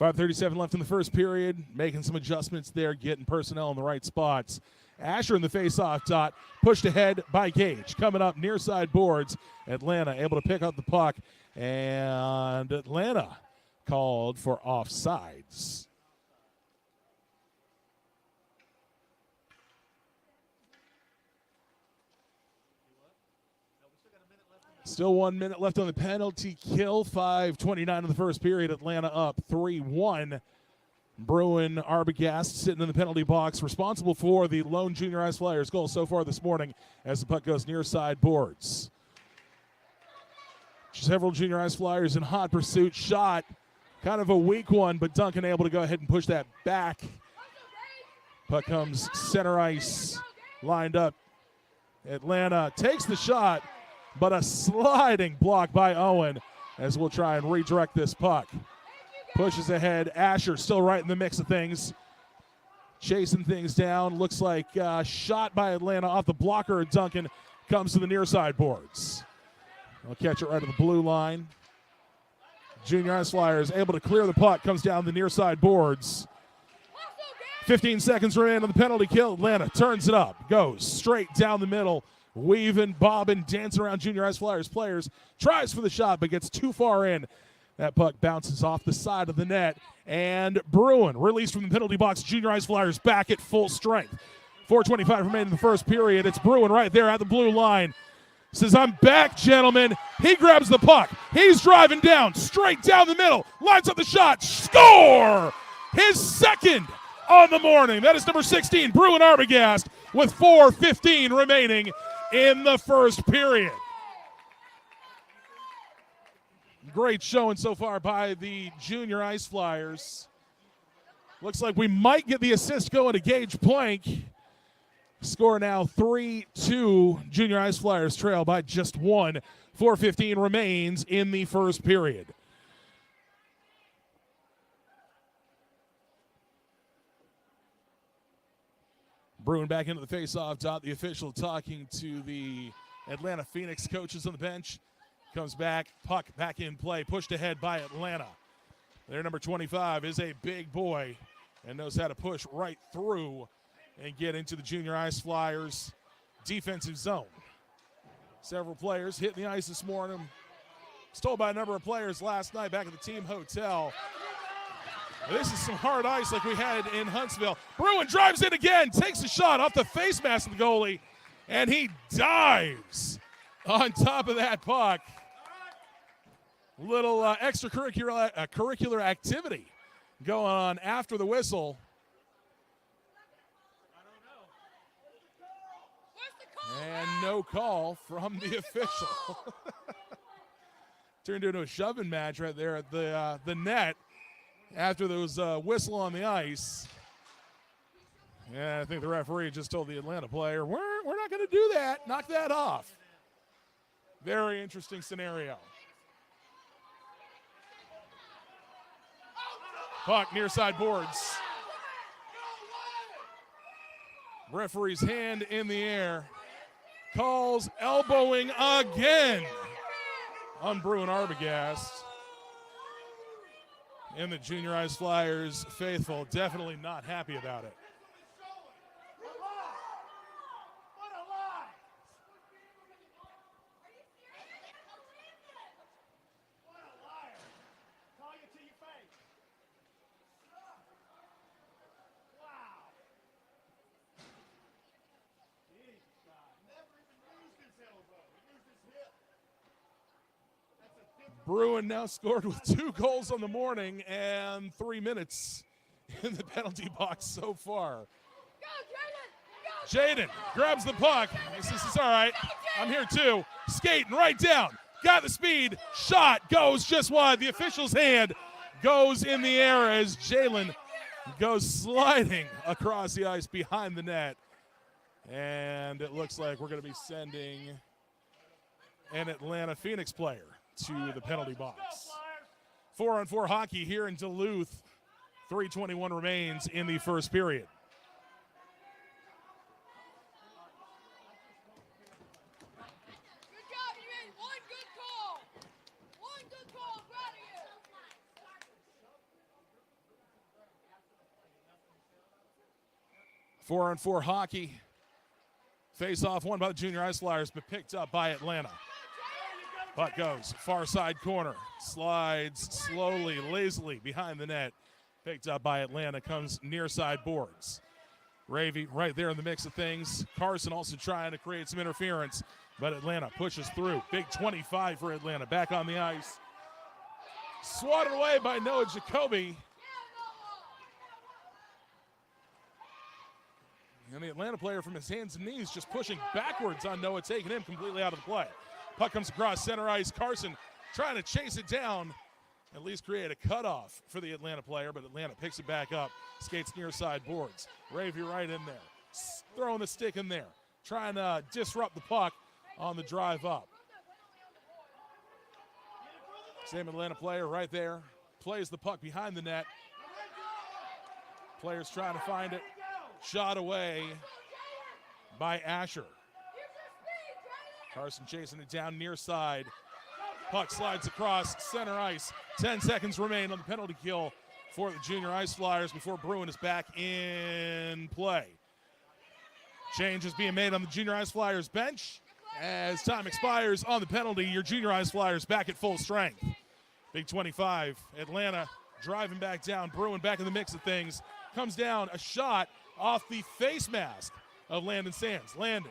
5:37 left in the first period, making some adjustments there, getting personnel in the right spots. Asher in the face-off dot, pushed ahead by Gage. Coming up near side boards, Atlanta able to pick up the puck, and Atlanta called for offsides. Still 1 minute left on the penalty kill. 5:29 in the first period. Atlanta up 3-1. Bruin Arbogast sitting in the penalty box, responsible for the lone Junior Ice Flyers goal so far this morning as the puck goes near side boards. Several Junior Ice Flyers in hot pursuit. Shot, kind of a weak one, but Duncan able to go ahead and push that back. Puck comes center ice, lined up. Atlanta takes the shot, but a sliding block by Owen as we'll try and redirect this puck. Pushes ahead. Asher still right in the mix of things. Chasing things down. Looks like shot by Atlanta off the blocker. Duncan comes to the near side boards. They'll catch it right at the blue line. Junior Ice Flyers able to clear the puck. Comes down the near side boards. 15 seconds remain on the penalty kill. Atlanta turns it up. Goes straight down the middle. Weaving, bobbing, dancing around Junior Ice Flyers players. Tries for the shot, but gets too far in. That puck bounces off the side of the net. And Bruin released from the penalty box. Junior Ice Flyers back at full strength. 4:25 remaining in the first period. It's Bruin right there at the blue line. Says, I'm back, gentlemen. He grabs the puck. He's driving down, straight down the middle. Lines up the shot. Score! His second on the morning. That is number 16, Bruin Arbogast, with 4:15 remaining in the first period. Great showing so far by the Junior Ice Flyers. Looks like we might get the assist going to Gage Plank. Score now 3-2. Junior Ice Flyers trail by just one. 4:15 remains in the first period. Bruin back into the face-off dot. The official talking to the Atlanta Phoenix coaches on the bench. Comes back, puck back in play, pushed ahead by Atlanta. Their number 25 is a big boy and knows how to push right through and get into the Junior Ice Flyers defensive zone. Several players hitting the ice this morning. Was told by a number of players last night back at the team hotel. This is some hard ice like we had in Huntsville. Bruin drives in again, takes a shot off the face mask of the goalie, and he dives on top of that puck. Little curricular activity going on after the whistle. And no call from the official. Turned into a shoving match right there at the net after there was a whistle on the ice. Yeah, I think the referee just told the Atlanta player, we're not going to do that. Knock that off. Very interesting scenario. Puck near side boards. Referee's hand in the air. Calls elbowing again on Bruin Arbogast. And the Junior Ice Flyers faithful definitely not happy about it. Bruin now scored with 2 goals on the morning and 3 minutes in the penalty box so far. Jaden grabs the puck. He says, it's all right. I'm here too. Skating right down. Got the speed. Shot goes just wide. The official's hand goes in the air as Jalen goes sliding across the ice behind the net. And it looks like we're going to be sending an Atlanta Phoenix player to the penalty box. 4-on-4 hockey here in Duluth. 3:21 remains in the first period. Good job, you made one good call. One good call, proud of you. 4-on-4 hockey. Face-off won by the Junior Ice Flyers, but picked up by Atlanta. Puck goes far side corner. Slides slowly, lazily behind the net. Picked up by Atlanta. Comes near side boards. Ravy right there in the mix of things. Carson also trying to create some interference, but Atlanta pushes through. Big 25 for Atlanta. Back on the ice. Swatted away by Noah Jacoby. And the Atlanta player from his hands and knees just pushing backwards on Noah, taking him completely out of the play. Puck comes across center ice. Carson trying to chase it down, at least create a cutoff for the Atlanta player, but Atlanta picks it back up, skates near side boards. Ravy right in there, throwing the stick in there, trying to disrupt the puck on the drive up. Same Atlanta player right there, plays the puck behind the net. Players trying to find it. Shot away by Asher. Carson chasing it down near side. Puck slides across center ice. 10 seconds remain on the penalty kill for the Junior Ice Flyers before Bruin is back in play. Change is being made on the Junior Ice Flyers bench. As time expires on the penalty, your Junior Ice Flyers back at full strength. Big 25. Atlanta driving back down. Bruin back in the mix of things. Comes down a shot off the face mask of Landon Sands. Landon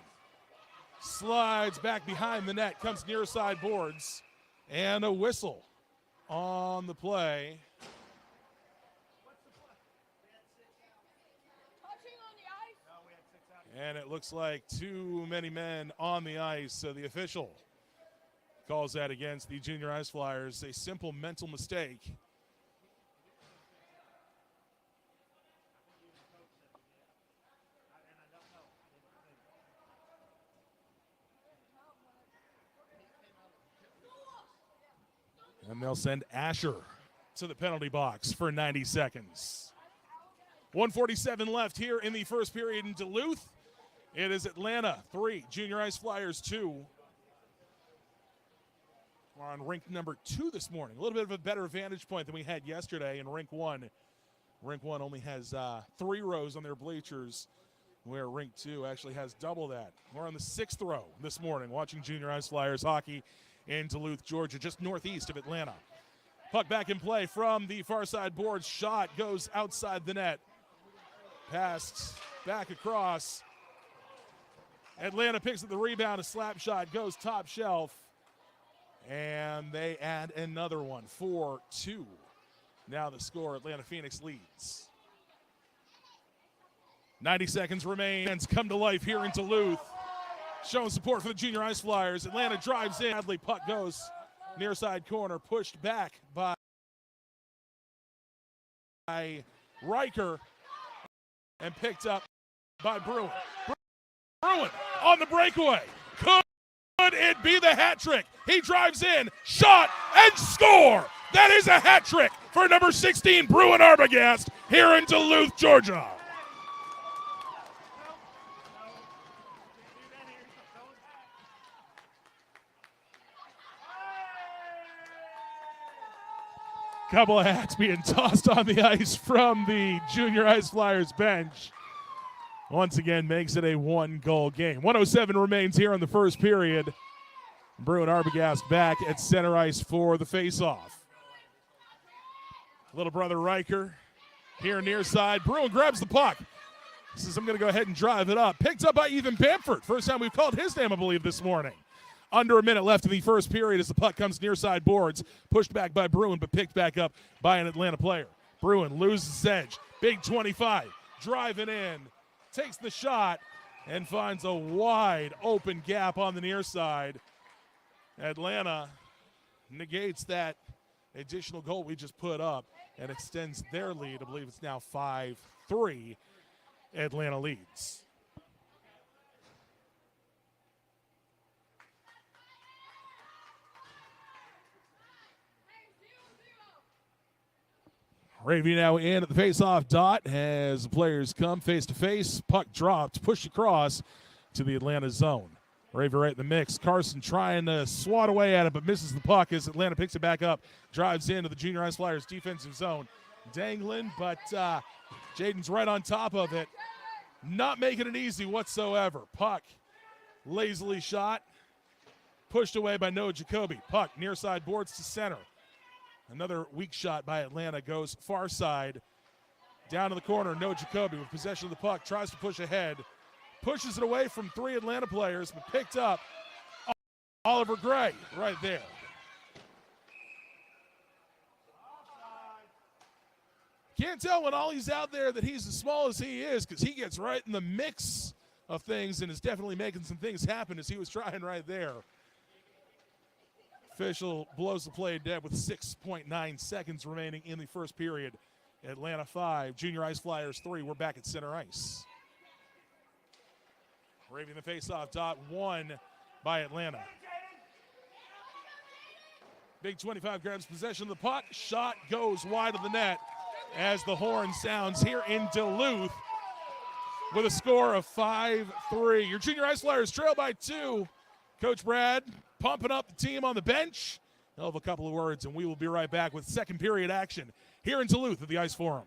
slides back behind the net, comes near side boards, and a whistle on the play. And it looks like too many men on the ice, so the official calls that against the Junior Ice Flyers. A simple mental mistake. And they'll send Asher to the penalty box for 90 seconds. 1:47 left here in the first period in Duluth. It is Atlanta 3, Junior Ice Flyers 2. We're on rink number 2 this morning. A little bit of a better vantage point than we had yesterday in rink 1. Rink 1 only has 3 rows on their bleachers, where rink 2 actually has double that. We're on the 6th row this morning watching Junior Ice Flyers hockey in Duluth, Georgia, just northeast of Atlanta. Puck back in play from the far side boards. Shot goes outside the net. Passed back across. Atlanta picks up the rebound. A slap shot goes top shelf. And they add another one, 4-2. Now the score, Atlanta Phoenix leads. 90 seconds remain. Fans come to life here in Duluth. Showing support for the Junior Ice Flyers. Atlanta drives in. Hadley puck goes near side corner, pushed back by Riker and picked up by Bruin. Bruin on the breakaway. Could it be the hat trick? He drives in, shot, and score! That is a hat trick for number 16, Bruin Arbogast, here in Duluth, Georgia. Couple of hats being tossed on the ice from the Junior Ice Flyers bench. Once again, makes it a 1-goal game. 1:07 remains here in the first period. Bruin Arbogast back at center ice for the faceoff. Little brother Riker here near side. Bruin grabs the puck. Says, I'm going to go ahead and drive it up. Picked up by Ethan Bamford. First time we've called his name, I believe, this morning. Under a minute left in the first period as the puck comes near side boards. Pushed back by Bruin, but picked back up by an Atlanta player. Bruin loses his edge. Big 25. Driving in. Takes the shot and finds a wide open gap on the near side. Atlanta negates that additional goal we just put up and extends their lead. I believe it's now 5-3. Atlanta leads. Ravy now in at the face-off dot as the players come face-to-face. Puck dropped, pushed across to the Atlanta zone. Ravy right in the mix. Carson trying to swat away at it, but misses the puck as Atlanta picks it back up. Drives into the Junior Ice Flyers defensive zone. Dangling, but Jaden's right on top of it. not making it easy whatsoever. Puck lazily shot, pushed away by Noah Jacoby. Puck near side boards to center. Another weak shot by Atlanta goes far side. Down to the corner, Noah Jacoby with possession of the puck, tries to push ahead. Pushes it away from 3 Atlanta players, but picked up Oliver Gray right there. Can't tell when Ollie's out there that he's as small as he is, because he gets right in the mix of things and is definitely making some things happen as he was trying right there. Official blows the play dead with 6.9 seconds remaining in the first period. Atlanta 5, Junior Ice Flyers 3. We're back at center ice. Raving the faceoff, dot one by Atlanta. Big 25 grabs possession of the puck. Shot goes wide of the net as the horn sounds here in Duluth with a score of 5-3. Your Junior Ice Flyers trail by 2. Coach Brad pumping up the team on the bench. He'll have a couple of words, and we will be right back with second period action here in Duluth at the Ice Forum.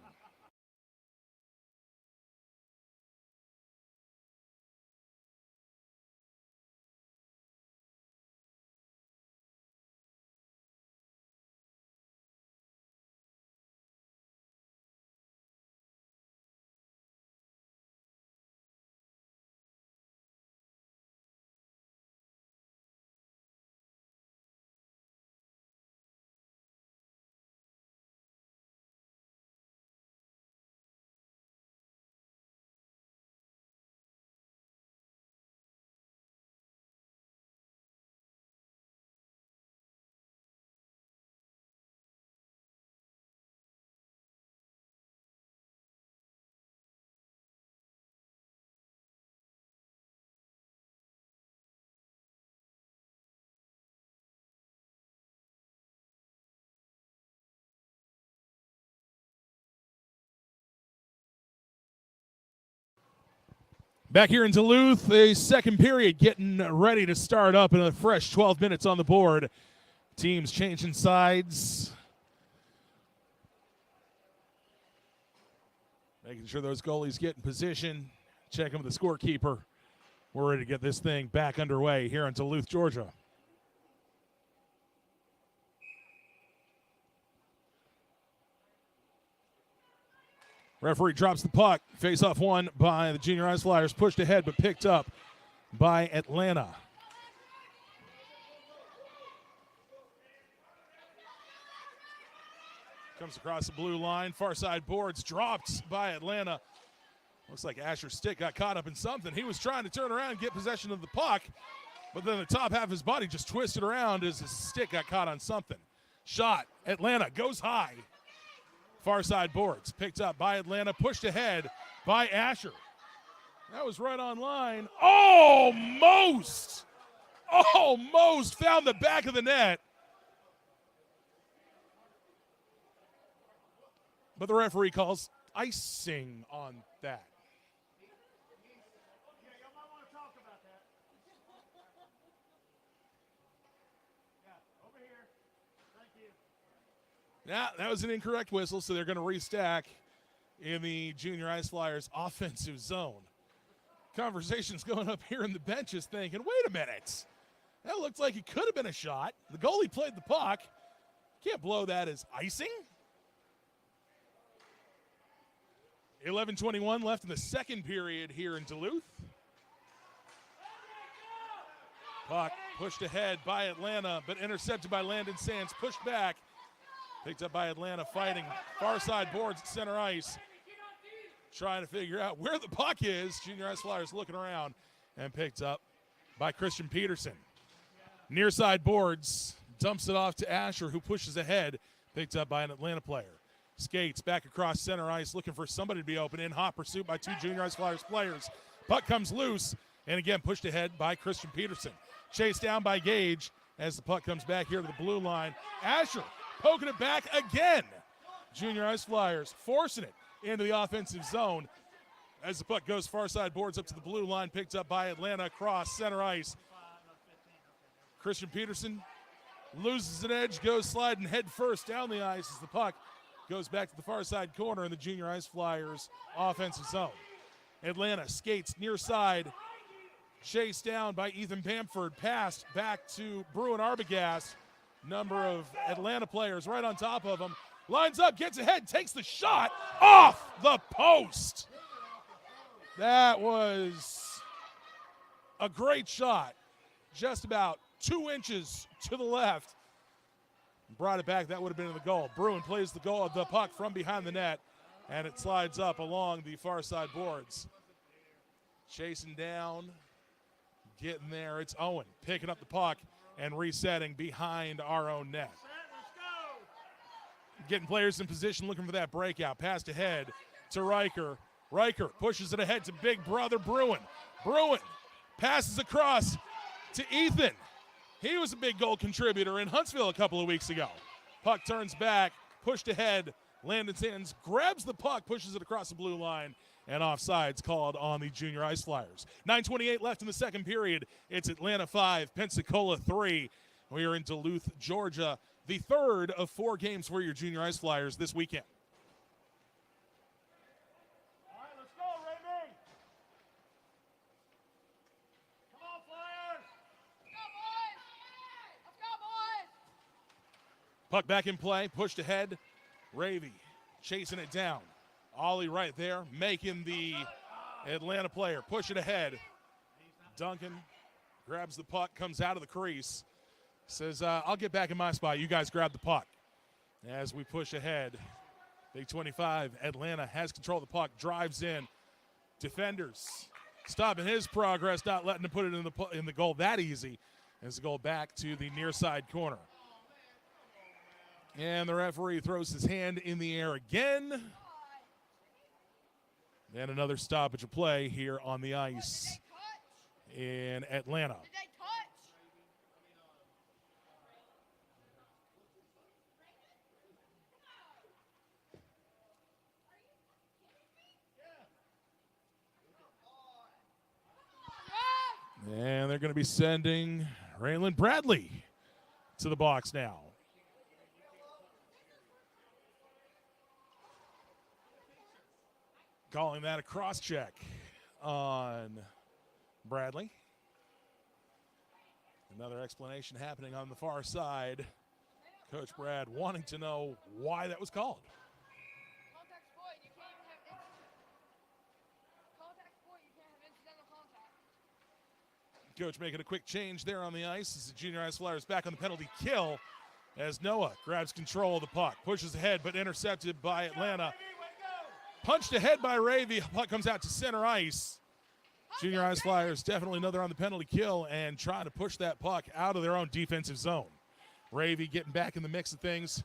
Back here in Duluth, a second period getting ready to start up in a fresh 12 minutes on the board. Teams changing sides. Making sure those goalies get in position. Checking with the scorekeeper. We're ready to get this thing back underway here in Duluth, Georgia. Referee drops the puck. Face-off won by the Junior Ice Flyers. Pushed ahead but picked up by Atlanta. Comes across the blue line. Far side boards. Dropped by Atlanta. Looks like Asher's stick got caught up in something. He was trying to turn around and get possession of the puck, but then the top half of his body just twisted around as his stick got caught on something. Shot. Atlanta goes high. Far side boards, picked up by Atlanta, pushed ahead by Asher. That was right on line. Almost found the back of the net. But the referee calls icing on that. Yeah, that was an incorrect whistle, so they're going to restack in the Junior Ice Flyers offensive zone. Conversations going up here in the benches thinking, wait a minute. That looked like it could have been a shot. The goalie played the puck. Can't blow that as icing. 11:21 left in the second period here in Duluth. Puck pushed ahead by Atlanta, but intercepted by Landon Sands. Pushed back. Picked up by Atlanta, fighting far side boards at center ice. Trying to figure out where the puck is. Junior Ice Flyers looking around and picked up by Christian Peterson. Near side boards, dumps it off to Asher, who pushes ahead. Picked up by an Atlanta player. Skates back across center ice, looking for somebody to be open. In hot pursuit by 2 Junior Ice Flyers players. Puck comes loose, and again pushed ahead by Christian Peterson. Chased down by Gage as the puck comes back here to the blue line. Asher poking it back again. Junior Ice Flyers forcing it into the offensive zone as the puck goes far side boards up to the blue line, picked up by Atlanta across center ice. Christian Peterson loses an edge, goes sliding head first down the ice as the puck goes back to the far side corner in the Junior Ice Flyers offensive zone. Atlanta skates near side. Chased down by Ethan Bamford. Passed back to Bruin Arbogast. Number of Atlanta players right on top of him. Lines up, gets ahead, takes the shot off the post. That was a great shot. Just about 2 inches to the left. Brought it back, that would have been in the goal. Bruin plays the puck from behind the net, and it slides up along the far side boards. Chasing down, getting there. It's Owen picking up the puck and resetting behind our own net. Getting players in position, looking for that breakout. Passed ahead to Riker. Riker pushes it ahead to big brother Bruin. Bruin passes across to Ethan. He was a big goal contributor in Huntsville a couple of weeks ago. Puck turns back, pushed ahead. Landon Sands grabs the puck, pushes it across the blue line, and offsides called on the Junior Ice Flyers. 9:28 left in the second period. It's Atlanta 5, Pensacola 3. We are in Duluth, Georgia. The third of 4 games for your Junior Ice Flyers this weekend. All right, let's go, Raymond. Come on, Flyers. Let's go, boys! Let's go, boys! Puck back in play, pushed ahead. Ravy chasing it down. Ollie right there, making the Atlanta player push it ahead. Duncan grabs the puck, comes out of the crease. Says, I'll get back in my spot. You guys grab the puck. As we push ahead, Big 25, Atlanta has control of the puck, drives in. Defenders stopping his progress, not letting him put it in the goal that easy. As the goal back to the near side corner. And the referee throws his hand in the air again. And another stoppage of play here on the ice in Atlanta. Did they touch? And they're going to be sending Raylan Bradley to the box now. Calling that a cross check on Bradley. Another explanation happening on the far side. Coach Brad wanting to know why that was called. Contact sport, you can't even have contact sport, you can't have incidental contact. Coach making a quick change there on the ice as the Junior Ice Flyers back on the penalty kill as Noah grabs control of the puck. Pushes ahead but intercepted by Atlanta. Punched ahead by Ravy. Puck comes out to center ice. Junior Ice Flyers definitely know they're on the penalty kill and trying to push that puck out of their own defensive zone. Ravy getting back in the mix of things.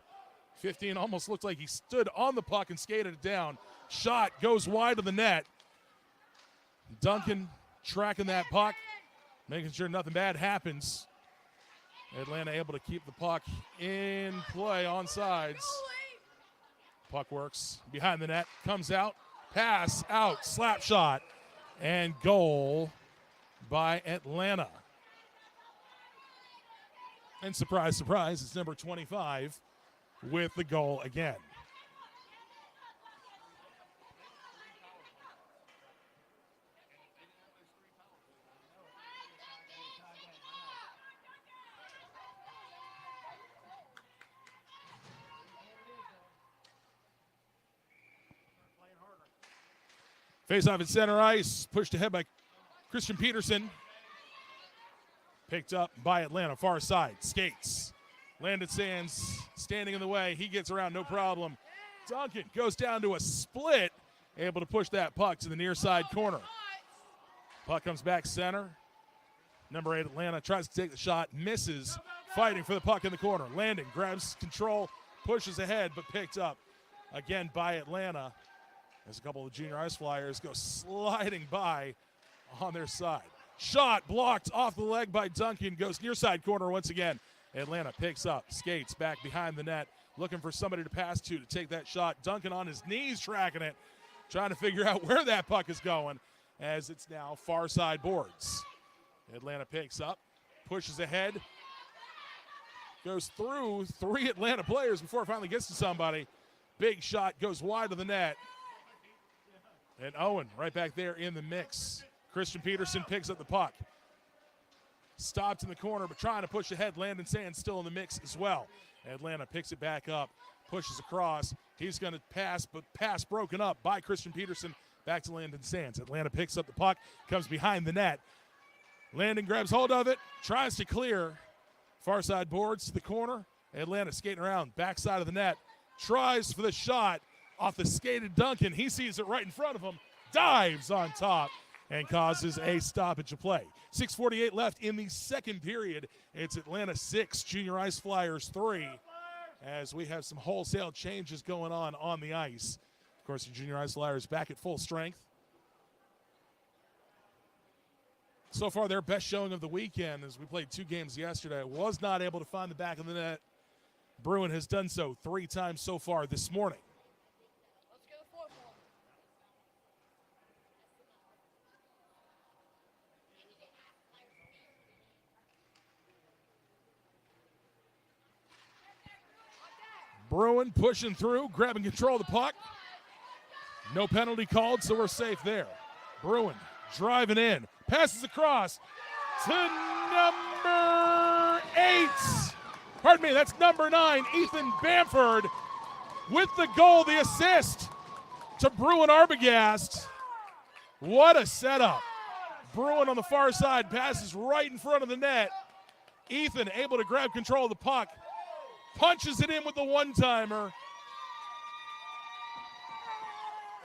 15 almost looked like he stood on the puck and skated it down. Shot goes wide of the net. Duncan tracking that puck, making sure nothing bad happens. Atlanta able to keep the puck in play on sides. Puck works behind the net, comes out, pass out, slap shot, and goal by Atlanta. And surprise, surprise, it's number 25 with the goal again. Face off at center ice, pushed ahead by Christian Peterson. Picked up by Atlanta, far side, skates. Landon Sands standing in the way. He gets around, no problem. Duncan goes down to a split, able to push that puck to the near side corner. Puck comes back center. Number 8, Atlanta tries to take the shot, misses, fighting for the puck in the corner. Landon grabs control, pushes ahead, but picked up again by Atlanta. As a couple of Junior Ice Flyers go sliding by on their side. Shot blocked off the leg by Duncan, goes near side corner once again. Atlanta picks up, skates back behind the net, looking for somebody to pass to take that shot. Duncan on his knees tracking it, trying to figure out where that puck is going as it's now far side boards. Atlanta picks up, pushes ahead, goes through 3 Atlanta players before it finally gets to somebody. Big shot goes wide of the net. And Owen right back there in the mix. Christian Peterson picks up the puck. Stopped in the corner, but trying to push ahead. Landon Sands still in the mix as well. Atlanta picks it back up, pushes across. He's going to pass, but pass broken up by Christian Peterson. Back to Landon Sands. Atlanta picks up the puck, comes behind the net. Landon grabs hold of it, tries to clear. Far side boards to the corner. Atlanta skating around, backside of the net. Tries for the shot off the skated Duncan. He sees it right in front of him. Dives on top and causes a stoppage of play. 6:48 left in the second period. It's Atlanta 6, Junior Ice Flyers 3, as we have some wholesale changes going on the ice. Of course, the Junior Ice Flyers back at full strength. So far, their best showing of the weekend, as we played 2 games yesterday, was not able to find the back of the net. Bruin has done so 3 times so far this morning. Let's get a fourth one. Bruin pushing through, grabbing control of the puck. No penalty called, so we're safe there. Bruin driving in, passes across to number 8. Pardon me, that's number 9, Ethan Bamford, with the goal, the assist to Bruin Arbogast. What a setup. Bruin on the far side, passes right in front of the net. Ethan able to grab control of the puck, punches it in with the one-timer.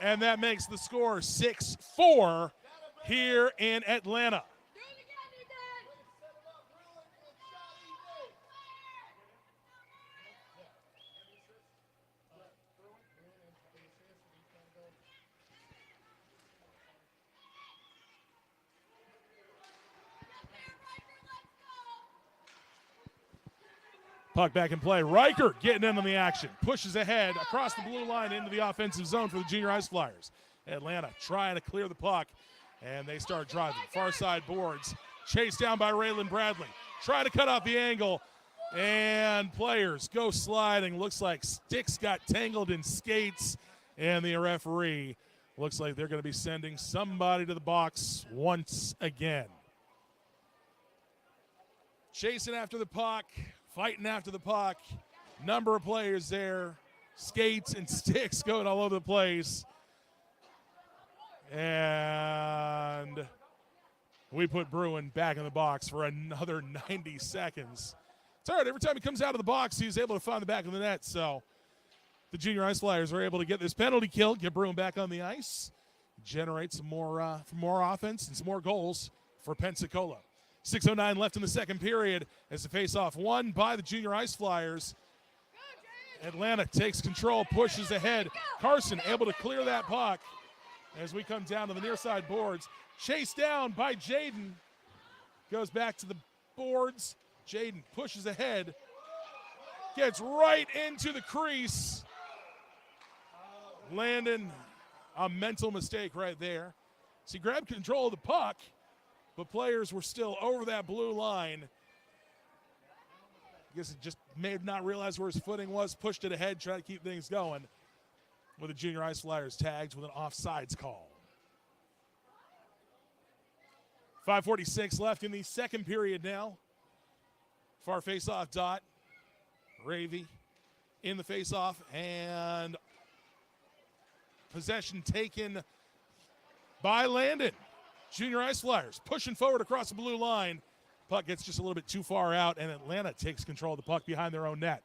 And that makes the score 6-4 here in Atlanta. Do it again, Ethan. Puck back in play. Riker getting in on the action. Pushes ahead across the blue line into the offensive zone for the Junior Ice Flyers. Atlanta trying to clear the puck, and they start driving. Far side boards. Chased down by Raylan Bradley. Trying to cut off the angle, and players go sliding. Looks like sticks got tangled in skates, and the referee looks like they're going to be sending somebody to the box once again. Chasing after the puck. Fighting after the puck. Number of players there. Skates and sticks going all over the place. And we put Bruin back in the box for another 90 seconds. It's all right. Every time he comes out of the box, he's able to find the back of the net. So the Junior Ice Flyers are able to get this penalty kill, get Bruin back on the ice, generate some more offense and some more goals for Pensacola. 6:09 left in the second period as the faceoff won by the Junior Ice Flyers. Atlanta takes control, pushes ahead. Carson able to clear that puck as we come down to the near side boards. Chased down by Jaden. Goes back to the boards. Jaden pushes ahead. Gets right into the crease. Landon, a mental mistake right there. So he grabbed control of the puck, but players were still over that blue line. I guess he just may have not realized where his footing was, pushed it ahead, tried to keep things going, with the Junior Ice Flyers tagged with an offsides call. 5:46 left in the second period now. Far face-off dot. Ravy in the face-off, and possession taken by Landon. Junior Ice Flyers pushing forward across the blue line. Puck gets just a little bit too far out, and Atlanta takes control of the puck behind their own net.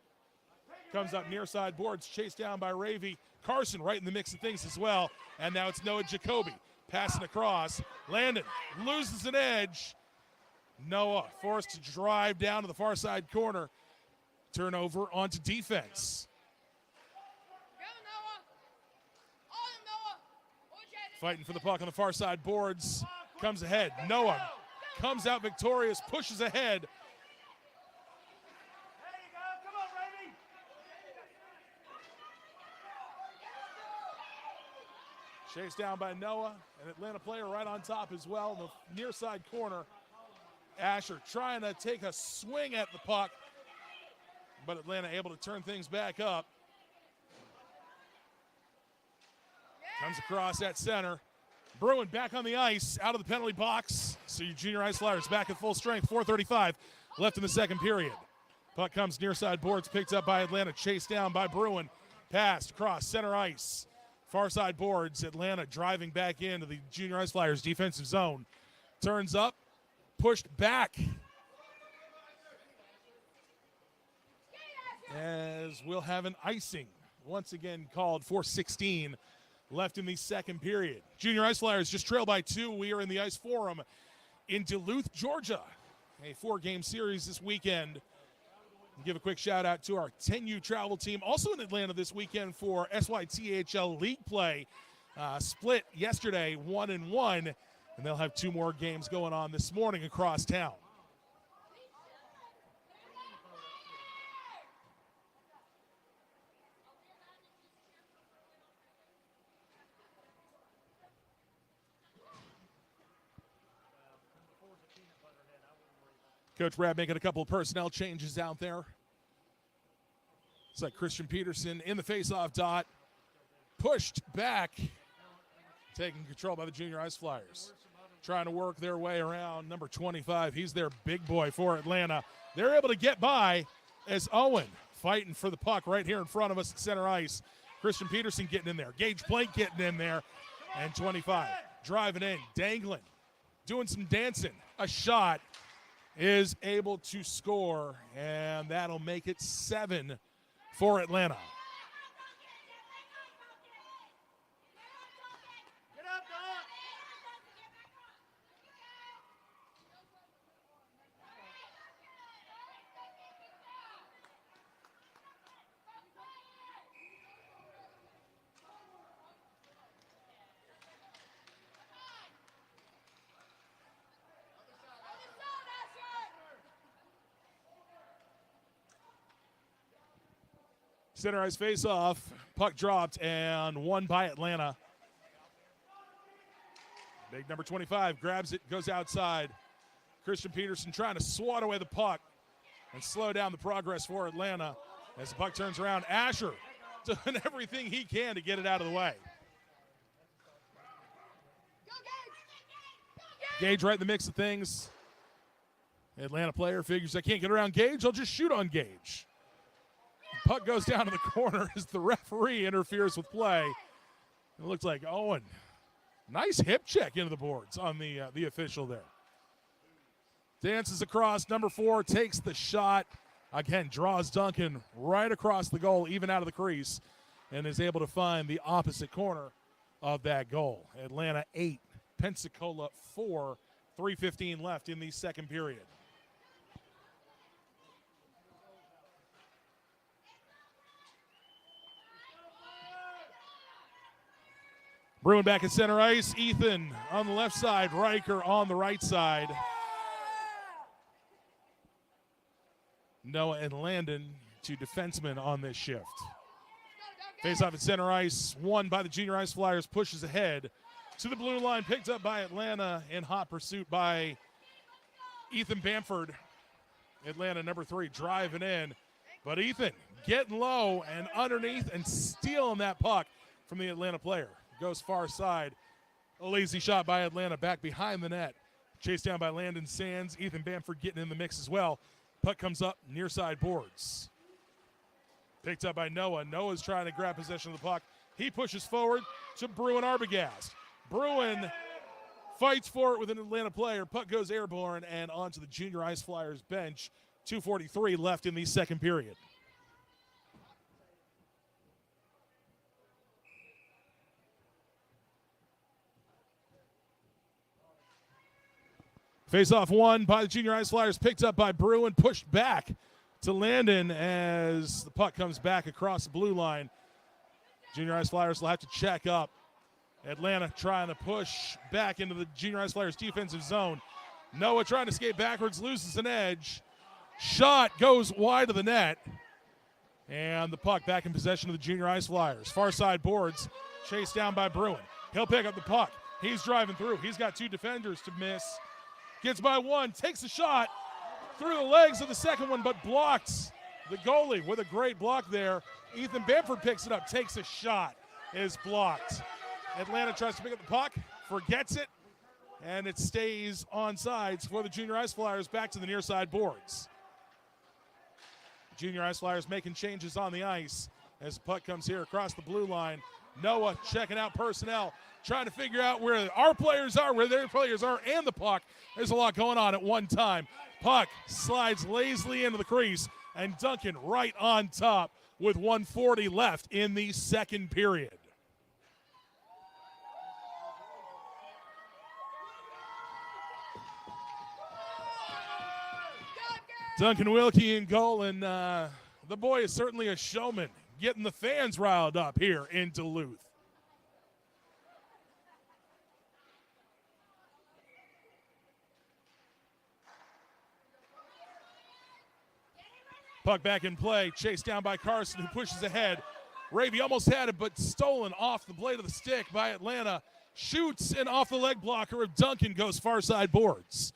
Comes up near side boards, chased down by Ravy. Carson right in the mix of things as well. And now it's Noah Jacoby passing across. Landon loses an edge. Noah forced to drive down to the far side corner. Turnover onto defense. Go, Noah. On him, Noah. Or Jaden. Fighting for the puck on the far side boards. Comes ahead. Noah comes out victorious, pushes ahead. There you go. Come on, Ravy. Chased down by Noah, an Atlanta player right on top as well in the near side corner. Asher trying to take a swing at the puck, but Atlanta able to turn things back up. Comes across at center. Bruin back on the ice, out of the penalty box. So your junior ice flyers back at full strength. 4:35 left in the second period. Puck comes near side boards, picked up by Atlanta, chased down by Bruin. Passed across center ice. Far side boards, Atlanta driving back into the junior ice flyers defensive zone. Turns up, pushed back. As we'll have an icing once again called for 16 left in the second period. Junior Ice Flyers just trail by 2. We are in the Ice Forum in Duluth, Georgia. A 4-game series this weekend. Give a quick shout out to our 10U travel team, also in Atlanta this weekend for SYTHL League play. Split yesterday 1-1, and they'll have 2 more games going on this morning across town. Coach Brad making a couple of personnel changes out there. It's like Christian Peterson in the faceoff dot. Pushed back. Taken control by the junior ice flyers. Trying to work their way around number 25. He's their big boy for Atlanta. They're able to get by as Owen fighting for the puck right here in front of us at center ice. Christian Peterson getting in there. Gage Blake getting in there. And 25 driving in, dangling, doing some dancing. A shot. Is able to score, and that'll make it 7 for Atlanta. Get up, Doc. Center ice face-off. Puck dropped and won by Atlanta. Big number 25 grabs it, goes outside. Christian Peterson trying to swat away the puck and slow down the progress for Atlanta. As the puck turns around, Asher doing everything he can to get it out of the way. Gage right in the mix of things. Atlanta player figures, I can't get around Gage, I'll just shoot on Gage. Puck goes down to the corner as the referee interferes with play. It looks like Owen. Nice hip check into the boards on the official there. Dances across, number 4 takes the shot. Again, draws Duncan right across the goal, even out of the crease, and is able to find the opposite corner of that goal. Atlanta 8, Pensacola 4, 3:15 left in the second period. Bruin back at center ice. Ethan on the left side. Riker on the right side. Noah and Landon, 2 defensemen on this shift. Face off at center ice. Won by the junior ice flyers. Pushes ahead to the blue line. Picked up by Atlanta in hot pursuit by Ethan Bamford. Atlanta number 3 driving in. But Ethan getting low and underneath and stealing that puck from the Atlanta player. Goes far side. A lazy shot by Atlanta back behind the net. Chased down by Landon Sands. Ethan Bamford getting in the mix as well. Puck comes up near side boards. Picked up by Noah. Noah's trying to grab possession of the puck. He pushes forward to Bruin Arbogast. Bruin fights for it with an Atlanta player. Puck goes airborne and onto the junior ice flyers bench. 2:43 left in the second period. Face-off won by the junior ice flyers, picked up by Bruin, pushed back to Landon as the puck comes back across the blue line. Junior ice flyers will have to check up. Atlanta trying to push back into the junior ice flyers defensive zone. Noah trying to skate backwards, loses an edge. Shot goes wide of the net. And the puck back in possession of the junior ice flyers. Far side boards, chased down by Bruin. He'll pick up the puck. He's driving through. He's got 2 defenders to miss. Gets by 1, takes a shot through the legs of the second one, but blocked the goalie with a great block there. Ethan Bamford picks it up, takes a shot, is blocked. Atlanta tries to pick up the puck, forgets it, and it stays on sides for the Junior Ice Flyers back to the near side boards. Junior Ice Flyers making changes on the ice as the puck comes here across the blue line. Noah checking out personnel, trying to figure out where our players are, where their players are, and the puck. There's a lot going on at one time. Puck slides lazily into the crease, and Duncan right on top with 1:40 left in the second period. Duncan Wilkie in goal, and the boy is certainly a showman, getting the fans riled up here in Duluth. Puck back in play, chased down by Carson, who pushes ahead. Ravy almost had it, but stolen off the blade of the stick by Atlanta. Shoots, and off the leg blocker of Duncan goes far side boards.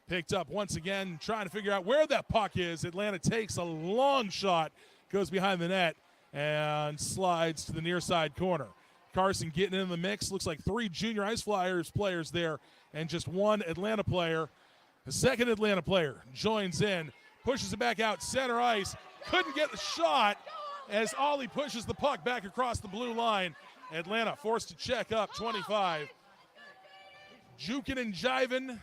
Picked up once again, trying to figure out where that puck is. Atlanta takes a long shot, goes behind the net, and slides to the near side corner. Carson getting in the mix. Looks like 3 Junior Ice Flyers players there and just 1 Atlanta player. The second Atlanta player joins in, pushes it back out center ice. Couldn't get the shot as Ollie pushes the puck back across the blue line. Atlanta forced to check up 25. Jukin and Jivin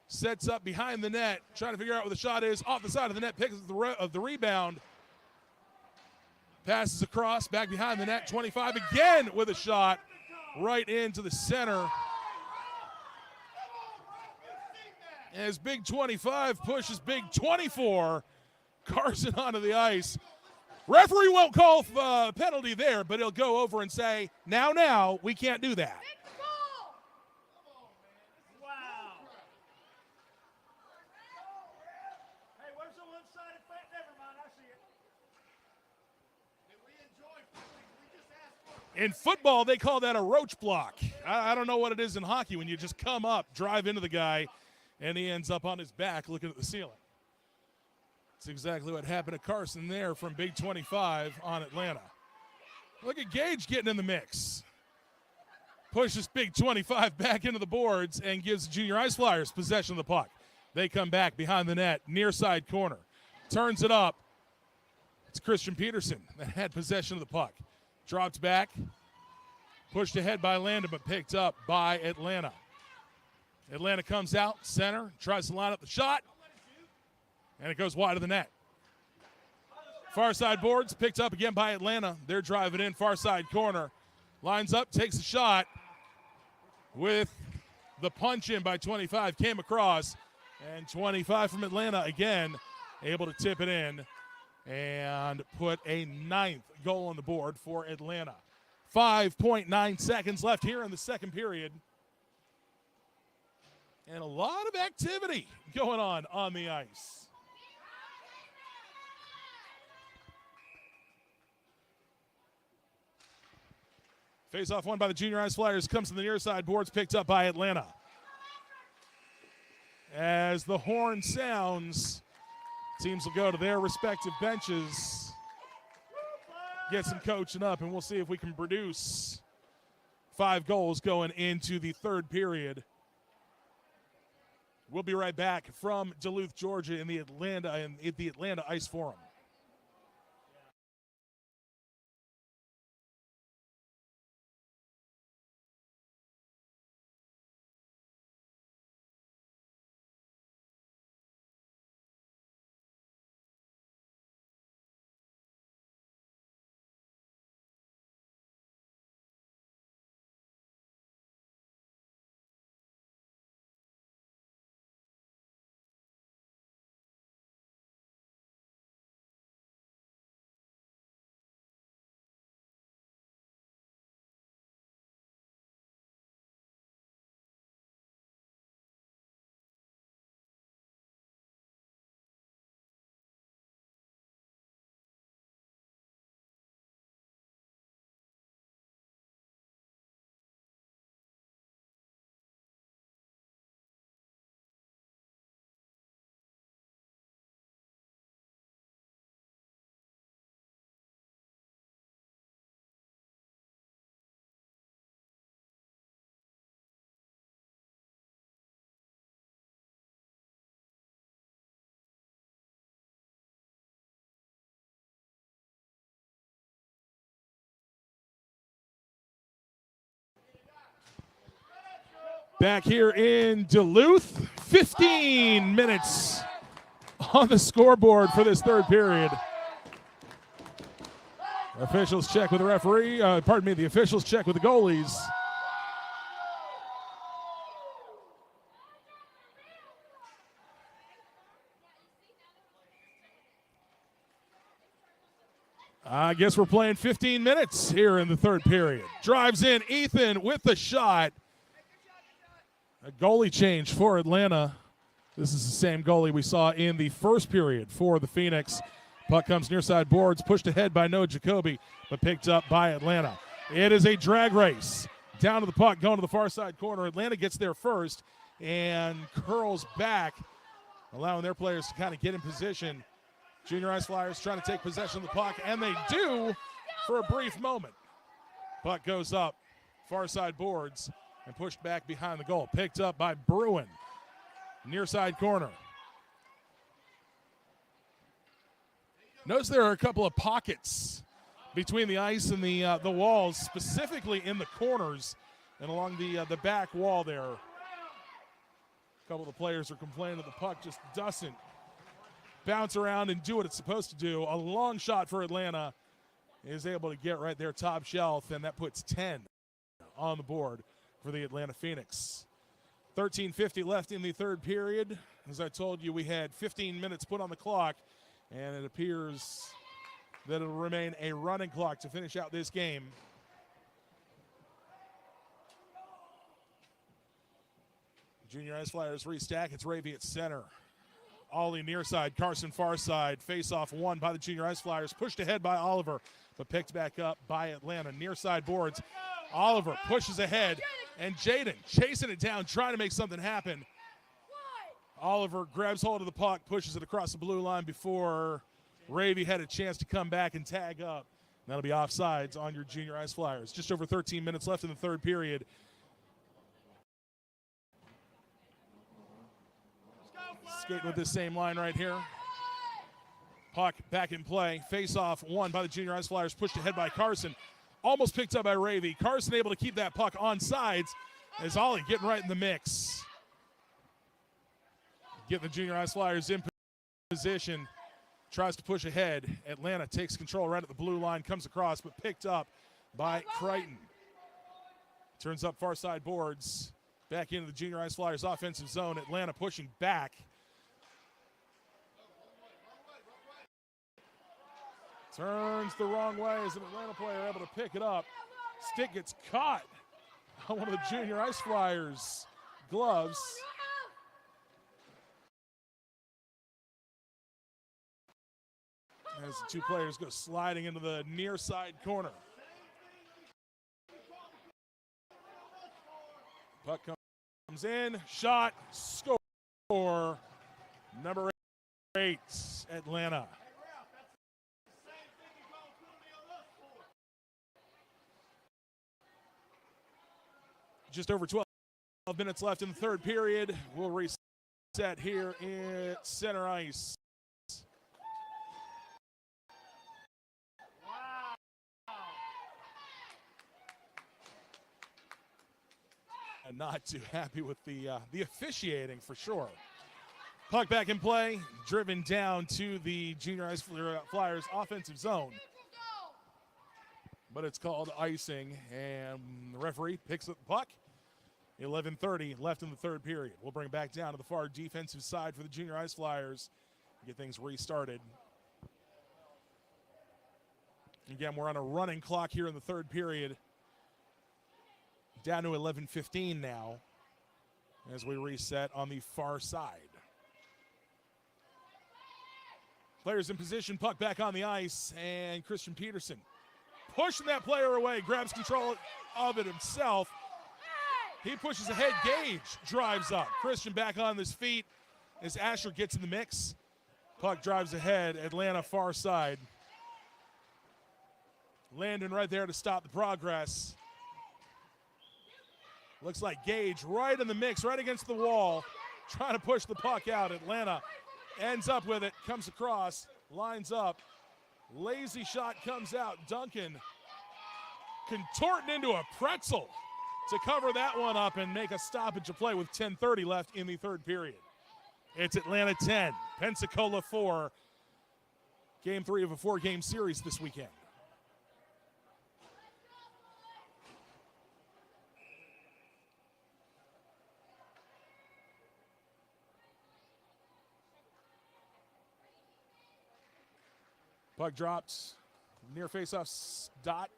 sets up behind the net, trying to figure out where the shot is. Off the side of the net, picks up the rebound. Passes across, back behind the net. 25 again with a shot right into the center. As Big 25 pushes Big 24, Carson onto the ice. Referee won't call a penalty there, but he'll go over and say, now, we can't do that. Wow. Hey, where's the one-sided fight? Never mind, I see it. In football, they call that a roach block. I don't know what it is in hockey when you just come up, drive into the guy, and he ends up on his back looking at the ceiling. That's exactly what happened to Carson there from Big 25 on Atlanta. Look at Gage getting in the mix. Pushes Big 25 back into the boards and gives the Junior Ice Flyers possession of the puck. They come back behind the net, near side corner. Turns it up. It's Christian Peterson that had possession of the puck. Dropped back. Pushed ahead by Landon, but picked up by Atlanta. Atlanta comes out, center, tries to line up the shot, and it goes wide of the net. Far side boards, picked up again by Atlanta. They're driving in, far side corner. Lines up, takes a shot with the punch in by 25. Came across, and 25 from Atlanta again, able to tip it in and put a 9th goal on the board for Atlanta. 5.9 seconds left here in the second period. And a lot of activity going on the ice. Face-off won by the Junior Ice Flyers. Comes to the near side boards, picked up by Atlanta. As the horn sounds, teams will go to their respective benches, get some coaching up, and we'll see if we can produce 5 goals going into the third period. We'll be right back from Duluth, Georgia in the Atlanta Ice Forum. Back here in Duluth, 15 minutes on the scoreboard for this third period. Officials check with the referee. The officials check with the goalies. I guess we're playing 15 minutes here in the third period. Drives in Ethan with the shot. A goalie change for Atlanta. This is the same goalie we saw in the first period for the Phoenix. Puck comes near side boards, pushed ahead by Noah Jacoby, but picked up by Atlanta. It is a drag race. Down to the puck, going to the far side corner. Atlanta gets there first and curls back, allowing their players to kind of get in position. Junior Ice Flyers trying to take possession of the puck, and they do for a brief moment. Puck goes up, far side boards, and pushed back behind the goal. Picked up by Bruin, near side corner. Notice there are a couple of pockets between the ice and the walls, specifically in the corners and along the back wall there. A couple of the players are complaining that the puck just doesn't bounce around and do what it's supposed to do. A long shot for Atlanta is able to get right there top shelf, and that puts 10 on the board for the Atlanta Phoenix. 13:50 left in the third period. As I told you, we had 15 minutes put on the clock, and it appears that it'll remain a running clock to finish out this game. Junior Ice Flyers restack. It's Ravy at center. Ollie near side, Carson far side. Face-off won by the Junior Ice Flyers. Pushed ahead by Oliver, but picked back up by Atlanta. Near side boards. Oliver pushes ahead, and Jaden chasing it down, trying to make something happen. Oliver grabs hold of the puck, pushes it across the blue line before Ravy had a chance to come back and tag up. That'll be offsides on your Junior Ice Flyers. Just over 13 minutes left in the third period. Skating with this same line right here. Puck back in play. Face-off won by the Junior Ice Flyers. Pushed ahead by Carson. Almost picked up by Ravy. Carson able to keep that puck on sides as Ollie getting right in the mix. Getting the Junior Ice Flyers in position. Tries to push ahead. Atlanta takes control right at the blue line. Comes across, but picked up by Crichton. Turns up far side boards. Back into the Junior Ice Flyers offensive zone. Atlanta pushing back. Turns the wrong way as an Atlanta player able to pick it up. Stick gets caught on one of the Junior Ice Flyers' gloves. As the two players go sliding into the near side corner. Puck comes in, shot, score. Number 8, Atlanta. Just over 12 minutes left in the third period. We'll reset here in center ice. And not too happy with the officiating for sure. Puck back in play, driven down to the Junior Ice Flyers offensive zone. But it's called icing, and the referee picks up the puck. 11:30 left in the third period. We'll bring it back down to the far defensive side for the Junior Ice Flyers. Get things restarted. Again, we're on a running clock here in the third period. Down to 11:15 now as we reset on the far side. Players in position, puck back on the ice, and Christian Peterson pushing that player away, grabs control of it himself. He pushes ahead, Gage drives up. Christian back on his feet as Asher gets in the mix. Puck drives ahead, Atlanta far side. Landon right there to stop the progress. Looks like Gage right in the mix, right against the wall, trying to push the puck out. Atlanta ends up with it, comes across, lines up. Lazy shot comes out. Duncan contorting into a pretzel to cover that one up and make a stoppage of play with 10:30 left in the third period. It's Atlanta 10, Pensacola 4. Game 3 of a 4-game series this weekend. Puck drops near faceoff dot.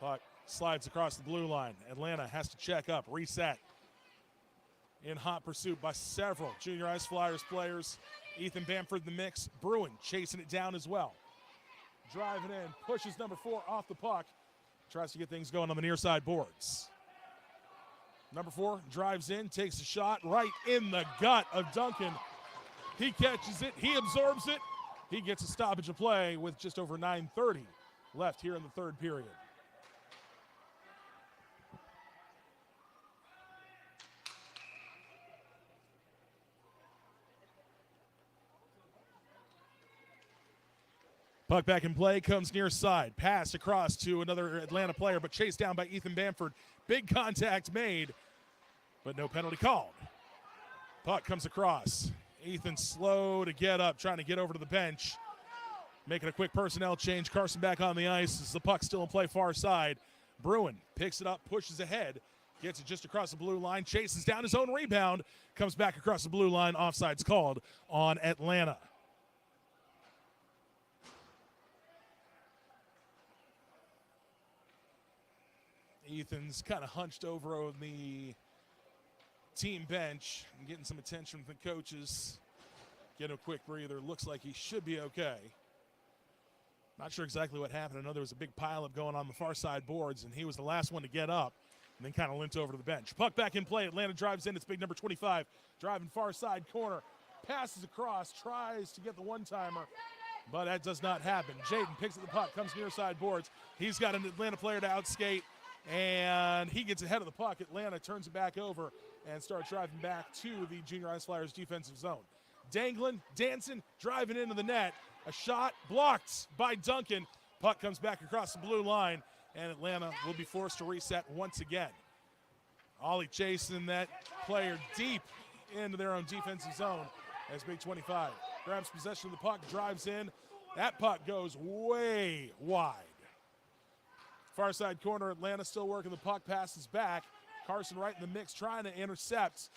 Puck slides across the blue line. Atlanta has to check up, reset. In hot pursuit by several Junior Ice Flyers players. Ethan Bamford in the mix. Bruin chasing it down as well. Driving in, pushes number 4 off the puck. Tries to get things going on the near side boards. Number 4 drives in, takes a shot right in the gut of Duncan. He catches it, he absorbs it. He gets a stoppage of play with just over 9:30 left here in the third period. Puck back in play, comes near side. Pass across to another Atlanta player, but chased down by Ethan Bamford. Big contact made, but no penalty called. Puck comes across. Ethan slow to get up, trying to get over to the bench. Making a quick personnel change. Carson back on the ice as the puck still in play far side. Bruin picks it up, pushes ahead. Gets it just across the blue line. Chases down his own rebound. Comes back across the blue line. Offside's called on Atlanta. Ethan's kind of hunched over on the team bench and getting some attention from the coaches. Get a quick breather. Looks like he should be okay. Not sure exactly what happened. I know there was a big pileup going on the far side boards, and he was the last one to get up and then kind of limped over to the bench. Puck back in play. Atlanta drives in. It's big number 25. Driving far side corner. Passes across. Tries to get the one-timer, but that does not happen. Jaden picks up the puck. Comes near side boards. He's got an Atlanta player to outskate, and he gets ahead of the puck. Atlanta turns it back over and starts driving back to the Junior Ice Flyers defensive zone. Dangling, dancing, driving into the net. A shot blocked by Duncan. Puck comes back across the blue line, and Atlanta will be forced to reset once again. Ollie chasing that player deep into their own defensive zone as Big 25 grabs possession of the puck, drives in. That puck goes way wide. Far side corner, Atlanta still working the puck, passes back. Carson right in the mix trying to intercept.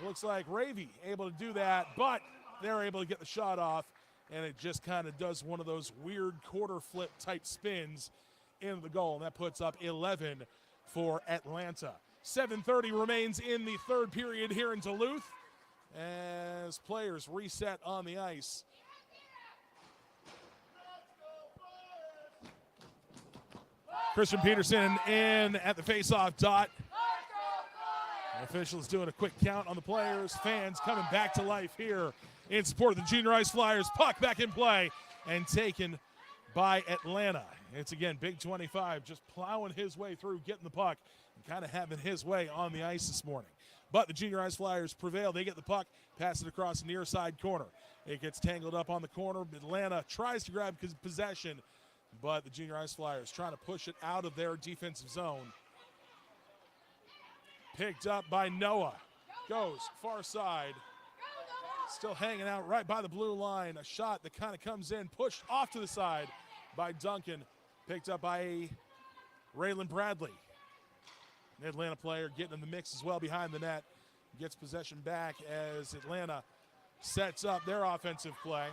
It looks like Ravy able to do that, but they're able to get the shot off, and it just kind of does one of those weird quarter flip type spins into the goal, and that puts up 11 for Atlanta. 7:30 remains in the third period here in Duluth as players reset on the ice. Christian Peterson in at the face-off dot. The officials doing a quick count on the players. Fans coming back to life here in support of the Junior Ice Flyers. Puck back in play and taken by Atlanta. It's again Big 25 just plowing his way through, getting the puck, and kind of having his way on the ice this morning. But the Junior Ice Flyers prevail. They get the puck, pass it across the near side corner. It gets tangled up on the corner. Atlanta tries to grab possession, but the Junior Ice Flyers trying to push it out of their defensive zone. Picked up by Noah. Goes far side. Still hanging out right by the blue line. A shot that kind of comes in, pushed off to the side by Duncan. Picked up by Raylan Bradley. An Atlanta player getting in the mix as well behind the net. Gets possession back as Atlanta sets up their offensive play.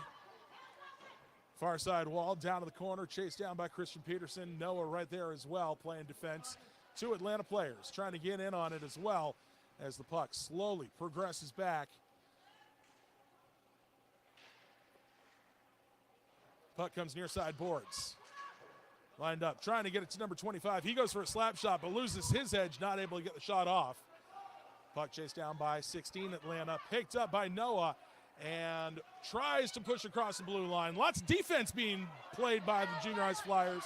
Far side wall, down to the corner, chased down by Christian Peterson. Noah right there as well, playing defense. Two Atlanta players trying to get in on it as well as the puck slowly progresses back. Puck comes near side boards. Lined up, trying to get it to number 25. He goes for a slap shot, but loses his edge, not able to get the shot off. Puck chased down by 16 Atlanta, picked up by Noah, and tries to push across the blue line. Lots of defense being played by the Junior Ice Flyers.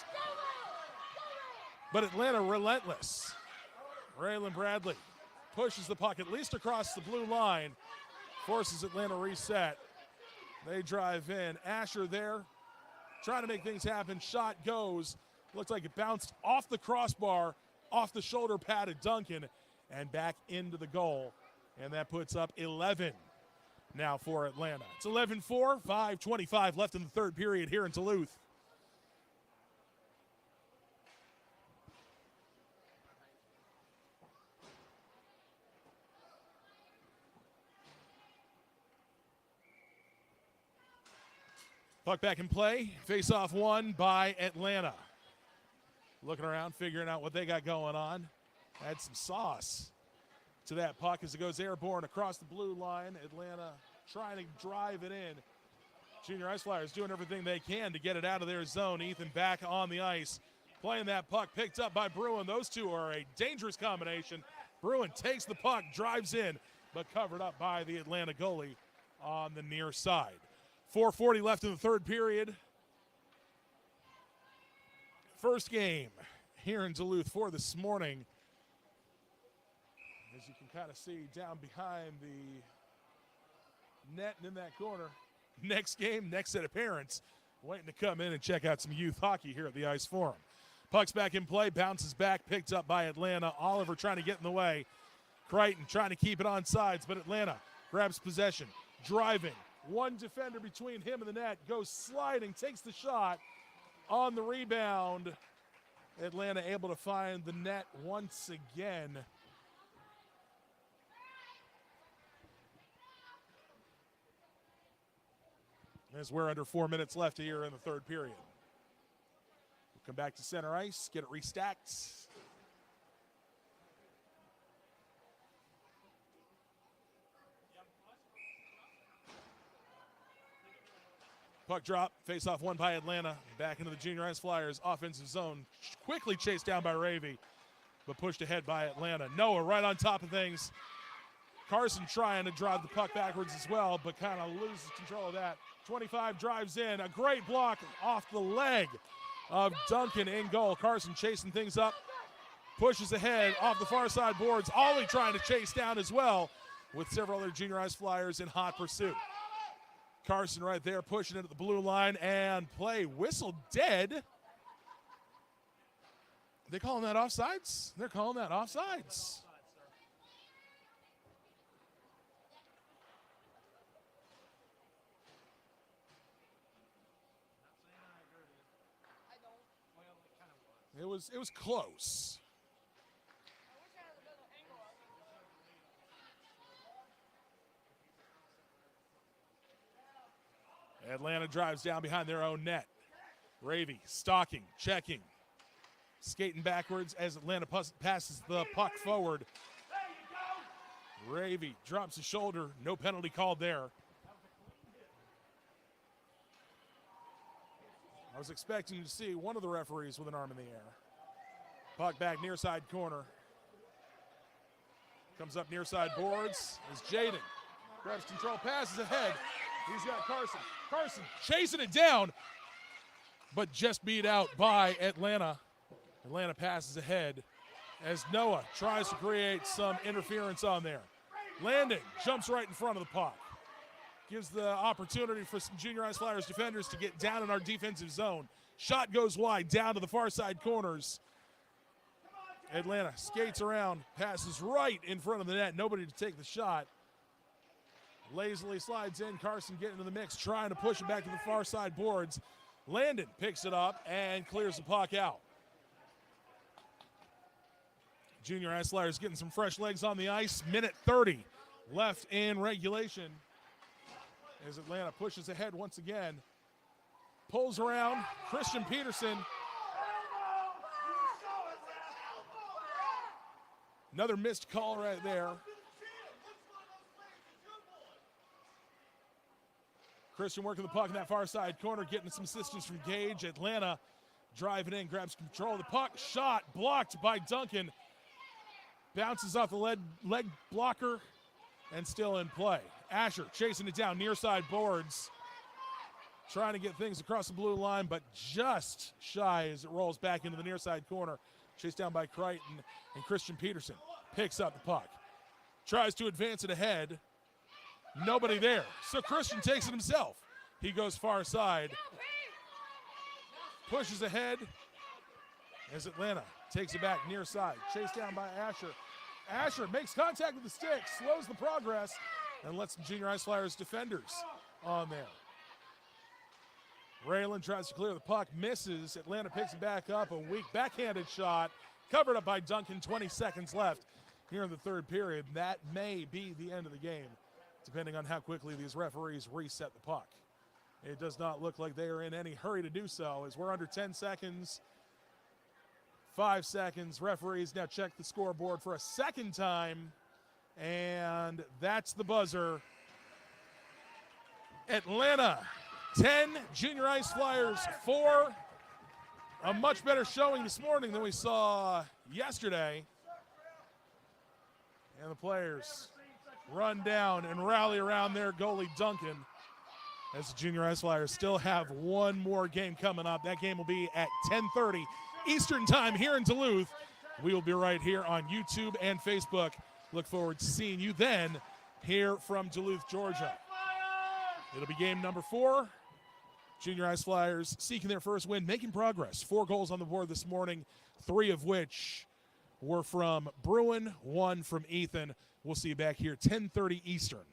But Atlanta relentless. Raylan Bradley pushes the puck at least across the blue line, forces Atlanta reset. They drive in. Asher there, trying to make things happen. Shot goes. Looks like it bounced off the crossbar off the shoulder pad of Duncan and back into the goal. And that puts up 11 now for Atlanta. It's 11-4, 5:25 left in the third period here in Duluth. Puck back in play. Face-off won by Atlanta. Looking around, figuring out what they got going on. Add some sauce to that puck as it goes airborne across the blue line. Atlanta trying to drive it in. Junior Ice Flyers doing everything they can to get it out of their zone. Ethan back on the ice, playing that puck, picked up by Bruin. Those two are a dangerous combination. Bruin takes the puck, drives in, but covered up by the Atlanta goalie on the near side. 4:40 left in the third period. First game here in Duluth for this morning. As you can kind of see down behind the net and in that corner. Next game, next set of parents waiting to come in and check out some youth hockey here at the Ice Forum. Puck's back in play, bounces back, picked up by Atlanta. Oliver trying to get in the way. Crichton trying to keep it on sides, but Atlanta grabs possession, driving. One defender between him and the net, goes sliding, takes the shot. On the rebound, Atlanta able to find the net once again. As we're under 4 minutes left here in the third period. We'll come back to center ice, get it restacked. Puck drop, face-off won by Atlanta. Back into the Junior Ice Flyers offensive zone. Quickly chased down by Ravy, but pushed ahead by Atlanta. Noah right on top of things. Carson trying to drive the puck backwards as well, but kind of loses control of that. 25 drives in, a great block off the leg of Duncan in goal. Carson chasing things up, pushes ahead off the far side boards. Ollie trying to chase down as well, with several other Junior Ice Flyers in hot pursuit. Carson right there pushing it at the blue line, and play whistle dead. They calling that offsides? They're calling that offsides. It was close. Atlanta drives down behind their own net. Ravy stalking, checking, skating backwards as Atlanta passes the puck forward. Ravy drops his shoulder, no penalty called there. I was expecting to see one of the referees with an arm in the air. Puck back near side corner. Comes up near side boards as Jaden grabs control, passes ahead. He's got Carson. Carson chasing it down, but just beat out by Atlanta. Atlanta passes ahead as Noah tries to create some interference on there. Landing jumps right in front of the puck. Gives the opportunity for some Junior Ice Flyers defenders to get down in our defensive zone. Shot goes wide down to the far side corners. Atlanta skates around, passes right in front of the net. Nobody to take the shot. Lazily slides in. Carson getting into the mix, trying to push it back to the far side boards. Landon picks it up and clears the puck out. Junior Ice Flyers getting some fresh legs on the ice. Minute 30 left in regulation as Atlanta pushes ahead once again. Pulls around. Christian Peterson. Another missed call right there. Christian working the puck in that far side corner, getting some assistance from Gage. Atlanta driving in, grabs control of the puck. Shot blocked by Duncan. Bounces off the leg blocker and still in play. Asher chasing it down near side boards. Trying to get things across the blue line, but just shy as it rolls back into the near side corner. Chased down by Crichton, and Christian Peterson picks up the puck. Tries to advance it ahead. Nobody there. So Christian takes it himself. He goes far side. Pushes ahead as Atlanta takes it back near side. Chased down by Asher. Asher makes contact with the stick, slows the progress, and lets the Junior High Flyers defenders on there. Raylan tries to clear the puck, misses. Atlanta picks it back up. A weak backhanded shot, covered up by Duncan. 20 seconds left here in the third period. That may be the end of the game, depending on how quickly these referees reset the puck. It does not look like they are in any hurry to do so, as we're under 10 seconds. 5 seconds. Referees now check the scoreboard for a second time, and that's the buzzer. Atlanta 10, Junior Ice Flyers 4. A much better showing this morning than we saw yesterday. And the players run down and rally around their goalie Duncan, as the Junior Ice Flyers still have one more game coming up. That game will be at 10:30 Eastern Time here in Duluth. We will be right here on YouTube and Facebook. Look forward to seeing you then here from Duluth, Georgia. It'll be game number 4. Junior Ice Flyers seeking their first win, making progress. 4 goals on the board this morning, 3 of which were from Bruin, 1 from Ethan. We'll see you back here 10:30 Eastern.